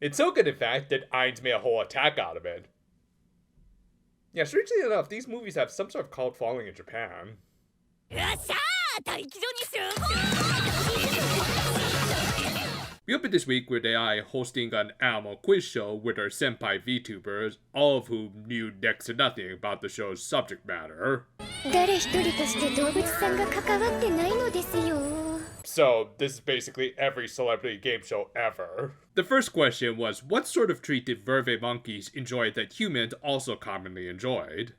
It's so good, in fact, that Ainz made a whole attack out of it. Yeah, strangely enough, these movies have some sort of cult following in Japan. We opened this week with AI hosting an animal quiz show with her senpai VTubers, all of whom knew next to nothing about the show's subject matter. So, this is basically every celebrity game show ever. The first question was, what sort of treat did verve monkeys enjoy that humans also commonly enjoyed?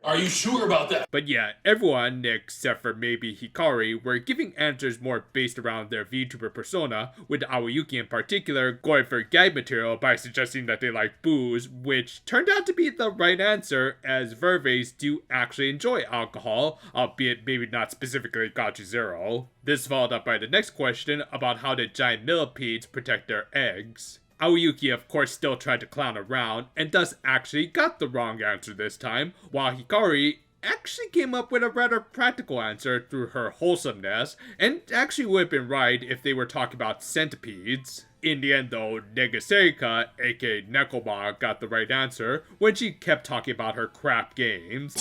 Are you sure about that? But yeah, everyone, except for maybe Hikari, were giving answers more based around their VTuber persona, with Aoyuki in particular going for gag material by suggesting that they like booze, which turned out to be the right answer, as verves do actually enjoy alcohol, albeit maybe not specifically Gachi Zero. This followed up by the next question about how did giant millipedes protect their eggs. Aoyuki of course still tried to clown around, and thus actually got the wrong answer this time, while Hikari actually came up with a rather practical answer through her wholesomeness, and actually would have been right if they were talking about centipedes. In the end though, Negaserica, aka Nekoma, got the right answer when she kept talking about her crap games.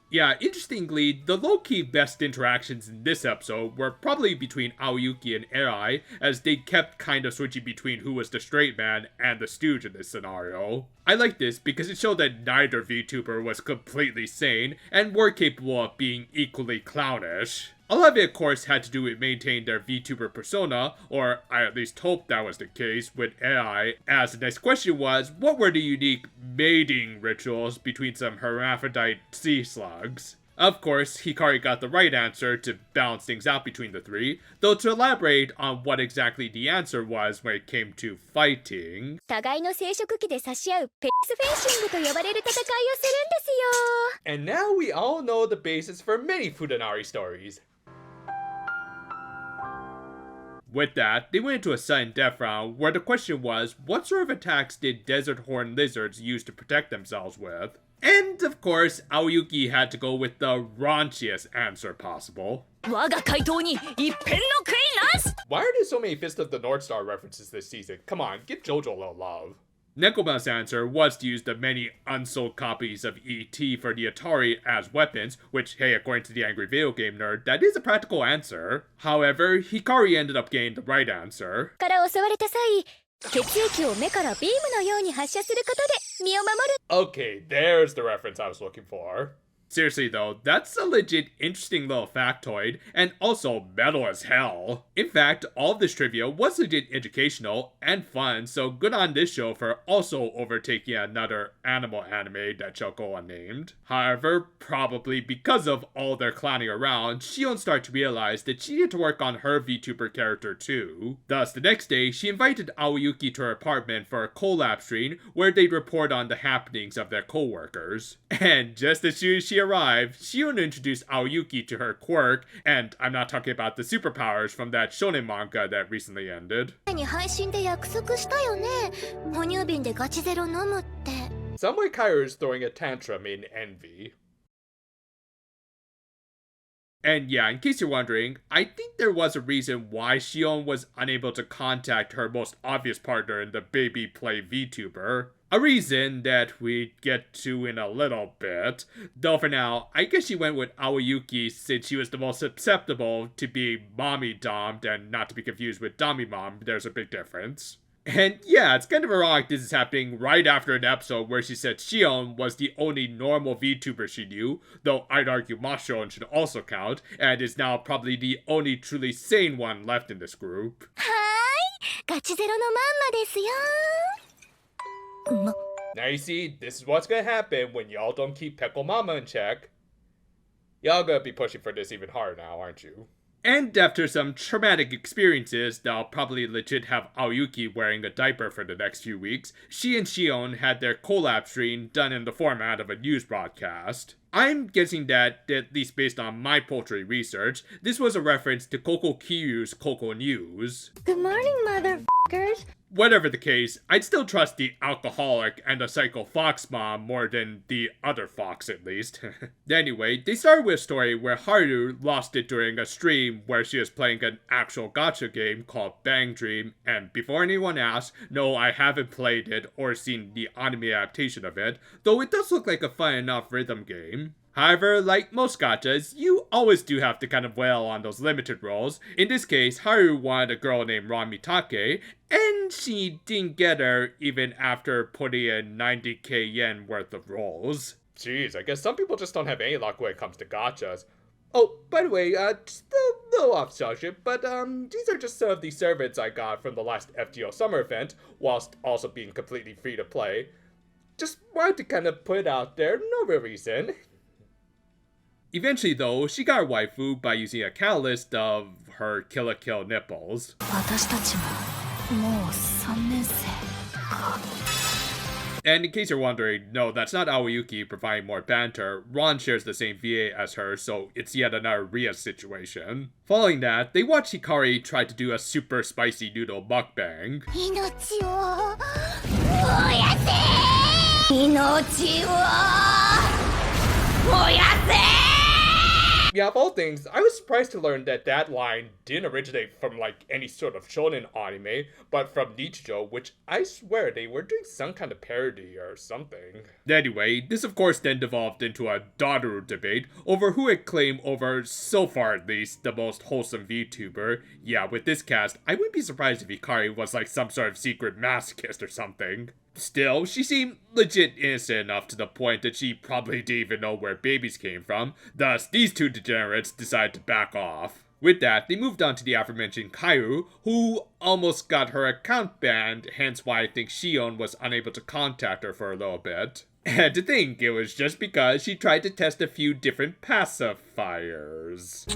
Yeah, interestingly, the low-key best interactions in this episode were probably between Aoyuki and Eri, as they kept kind of switching between who was the straight man and the stooge in this scenario. I like this because it showed that neither VTuber was completely sane, and were capable of being equally clownish. A lot of it, of course, had to do with maintaining their VTuber persona, or I at least hoped that was the case, with AI, as the next question was, what were the unique mating rituals between some hermaphrodite sea slugs? Of course, Hikari got the right answer to balance things out between the three, though to elaborate on what exactly the answer was when it came to fighting. And now we all know the basis for many Fudanari stories. With that, they went into a sudden death round where the question was, what sort of attacks did desert horned lizards use to protect themselves with? And of course, Aoyuki had to go with the raunchiest answer possible. Why are there so many Fist of the North Star references this season? Come on, give JoJo a little love. Nekoma's answer was to use the many unsold copies of E.T. for the Atari as weapons, which, hey, according to the Angry Video Game Nerd, that is a practical answer. However, Hikari ended up getting the right answer. Okay, there's the reference I was looking for. Seriously though, that's a legit interesting little factoid, and also metal as hell. In fact, all of this trivia was legit educational and fun, so good on this show for also overtaking another animal anime that shall go unnamed. However, probably because of all their clowning around, Shion started to realize that she needed to work on her VTuber character too. Thus, the next day, she invited Aoyuki to her apartment for a collab stream where they'd report on the happenings of their co-workers. And just as soon as she arrived, Shion introduced Aoyuki to her quirk, and I'm not talking about the superpowers from that shonen manga that recently ended. Somewhere Kairo is throwing a tantrum in envy. And yeah, in case you're wondering, I think there was a reason why Shion was unable to contact her most obvious partner in the baby play VTuber. A reason that we get to in a little bit. Though for now, I guess she went with Aoyuki since she was the most susceptible to being mommy-domed, and not to be confused with dummy-mom, there's a big difference. And yeah, it's kind of ironic this is happening right after an episode where she said Shion was the only normal VTuber she knew, though I'd argue Mashion should also count, and is now probably the only truly sane one left in this group. Now you see, this is what's gonna happen when y'all don't keep Peckle Mama in check. Y'all gonna be pushing for this even harder now, aren't you? And after some traumatic experiences that'll probably legit have Aoyuki wearing a diaper for the next few weeks, she and Shion had their collab stream done in the format of a news broadcast. I'm guessing that, at least based on my poultry research, this was a reference to Koko Kiryu's Koko News. Good morning, mother Whatever the case, I'd still trust the alcoholic and the psycho fox mom more than the other fox, at least. Anyway, they started with a story where Haru lost it during a stream where she was playing an actual gacha game called Bang Dream, and before anyone asks, no, I haven't played it or seen the anime adaptation of it, though it does look like a fun enough rhythm game. However, like most gachas, you always do have to kind of wail on those limited roles. In this case, Haru wanted a girl named Ramitake, and she didn't get her even after putting in 90k yen worth of rolls. Jeez, I guess some people just don't have any luck when it comes to gachas. Oh, by the way, just a little off subject, but these are just some of the servants I got from the last FGO summer event, whilst also being completely free to play. Just wanted to kind of put it out there, no real reason. Eventually, though, she got her waifu by using a catalyst of her Kill la Kill nipples. And in case you're wondering, no, that's not Aoyuki providing more banter. Ron shares the same VA as her, so it's yet another Ria situation. Following that, they watch Hikari try to do a super spicy noodle mukbang. Yeah, of all things, I was surprised to learn that that line didn't originate from like any sort of shonen anime, but from Nichijou, which I swear they were doing some kind of parody or something. Anyway, this of course then devolved into a Daru debate over who had claimed over, so far at least, the most wholesome VTuber. Yeah, with this cast, I wouldn't be surprised if Hikari was like some sort of secret masochist or something. Still, she seemed legit innocent enough to the point that she probably didn't even know where babies came from, thus these two degenerates decided to back off. With that, they moved on to the aforementioned Kaoru, who almost got her account banned, hence why I think Shion was unable to contact her for a little bit. And to think it was just because she tried to test a few different pacifiers.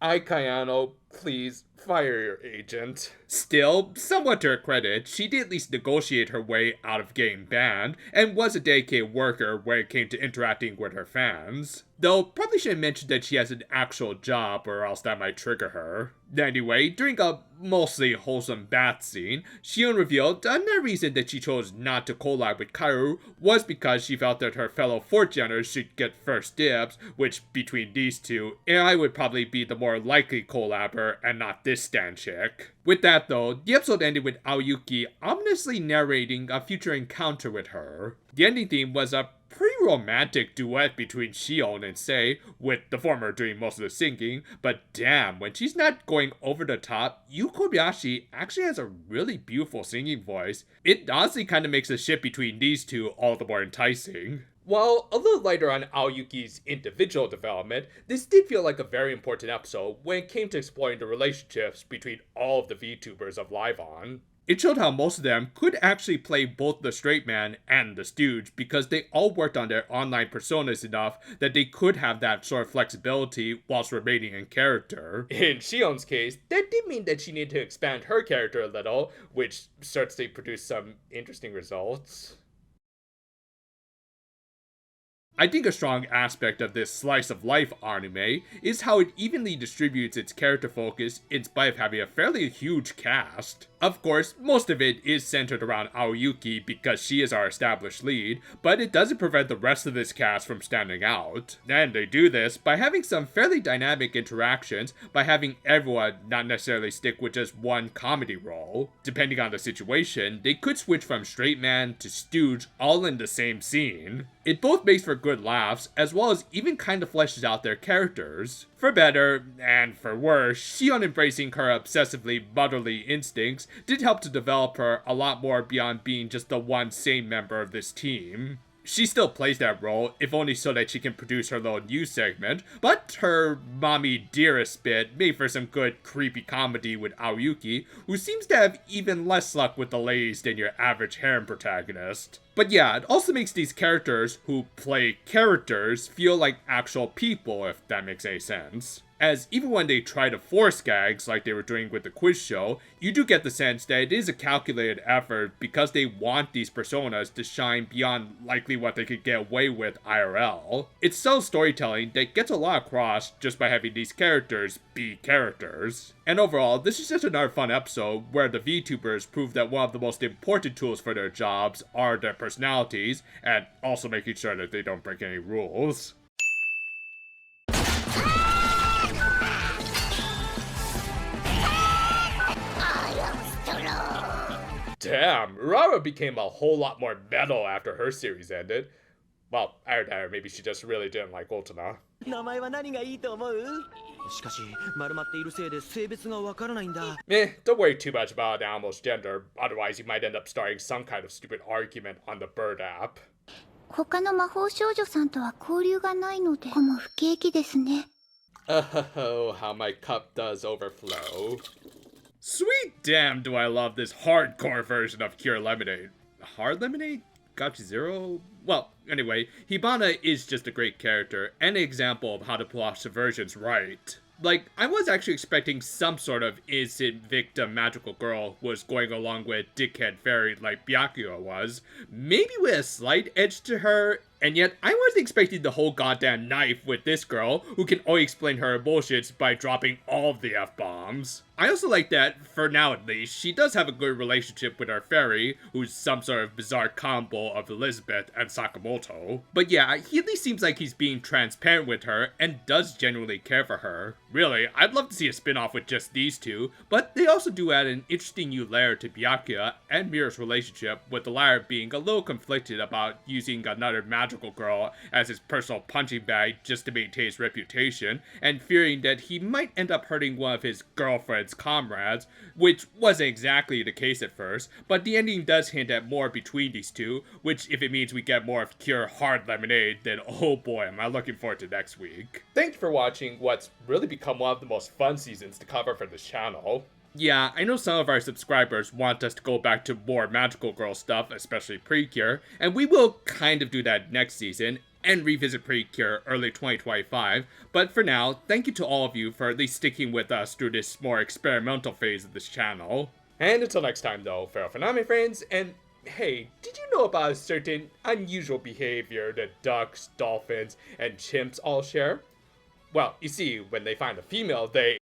Ai Kayano, please, fire your agent. Still, somewhat to her credit, she did at least negotiate her way out of getting banned, and was a dedicated worker when it came to interacting with her fans. Though, probably should have mentioned that she has an actual job, or else that might trigger her. Anyway, during a mostly wholesome bath scene, Shion revealed another reason that she chose not to collab with Kaoru was because she felt that her fellow 4geners should get first dibs, which, between these two, I would probably be the more likely collabor and not this stan chick. With that though, the episode ended with Aoyuki ominously narrating a future encounter with her. The ending theme was a pretty romantic duet between Shion and Sei, with the former doing most of the singing, but damn, when she's not going over the top, Yu Kobayashi actually has a really beautiful singing voice. It honestly kind of makes the ship between these two all the more enticing. While a little lighter on Aoyuki's individual development, this did feel like a very important episode when it came to exploring the relationships between all of the VTubers of Live On. It showed how most of them could actually play both the straight man and the stooge because they all worked on their online personas enough that they could have that sort of flexibility whilst remaining in character. In Shion's case, that did mean that she needed to expand her character a little, which certainly produced some interesting results. I think a strong aspect of this slice of life anime is how it evenly distributes its character focus in spite of having a fairly huge cast. Of course, most of it is centered around Aoyuki because she is our established lead, but it doesn't prevent the rest of this cast from standing out. And they do this by having some fairly dynamic interactions by having everyone not necessarily stick with just one comedy role. Depending on the situation, they could switch from straight man to stooge all in the same scene. It both makes for good laughs, as well as even kind of fleshes out their characters. For better, and for worse, Shion embracing her obsessively motherly instincts did help to develop her a lot more beyond being just the one sane member of this team. She still plays that role, if only so that she can produce her little news segment, but her mommy dearest bit made for some good creepy comedy with Aoyuki, who seems to have even less luck with the ladies than your average harem protagonist. But yeah, it also makes these characters who play characters feel like actual people, if that makes any sense. as even when they try to force gags like they were doing with the quiz show, you do get the sense that it is a calculated effort because they want these personas to shine beyond likely what they could get away with IRL. It's subtle storytelling that gets a lot across just by having these characters be characters. And overall, this is just another fun episode where the VTubers prove that one of the most important tools for their jobs are their personalities, and also making sure that they don't break any rules. Damn, Rara became a whole lot more metal after her series ended. Well, either maybe she just really didn't like Ultima. 名前は何がいいと思う？しかし丸まっているせいで性別がわからないんだ。 Don't worry too much about an animal's gender, otherwise you might end up starting some kind of stupid argument on the bird app. 他の魔法少女さんとは交流がないので、こも不景気ですね。 Oh, how my cup does overflow. Sweet damn do I love this hardcore version of Cure Lemonade. Hard Lemonade? Gotcha Zero? Well, anyway, Hibana is just a great character and an example of how to pull off subversions right. Like, I was actually expecting some sort of innocent victim magical girl was going along with dickhead fairy like Byakuya was, maybe with a slight edge to her, and yet I wasn't expecting the whole goddamn knife with this girl, who can only explain her bullshits by dropping all of the F-bombs. I also like that, for now at least, she does have a good relationship with our fairy, who's some sort of bizarre combo of Elizabeth and Sakamoto. But yeah, he at least seems like he's being transparent with her, and does genuinely care for her. Really, I'd love to see a spin-off with just these two, but they also do add an interesting new layer to Byakuya and Mira's relationship, with the latter being a little conflicted about using another magical girl as his personal punching bag just to maintain his reputation, and fearing that he might end up hurting one of his girlfriend's comrades, which wasn't exactly the case at first, but the ending does hint at more between these two, which if it means we get more of Cure Hard Lemonade, then oh boy am I looking forward to next week. Thank you for watching what's really become one of the most fun seasons to cover for this channel. Yeah, I know some of our subscribers want us to go back to more magical girl stuff, especially Precure, and we will kind of do that next season, and revisit Precure early 2025, but for now, thank you to all of you for at least sticking with us through this more experimental phase of this channel. And until next time though, farewell for now my friends, and hey, did you know about a certain unusual behavior that ducks, dolphins, and chimps all share? Well, you see, when they find a female, they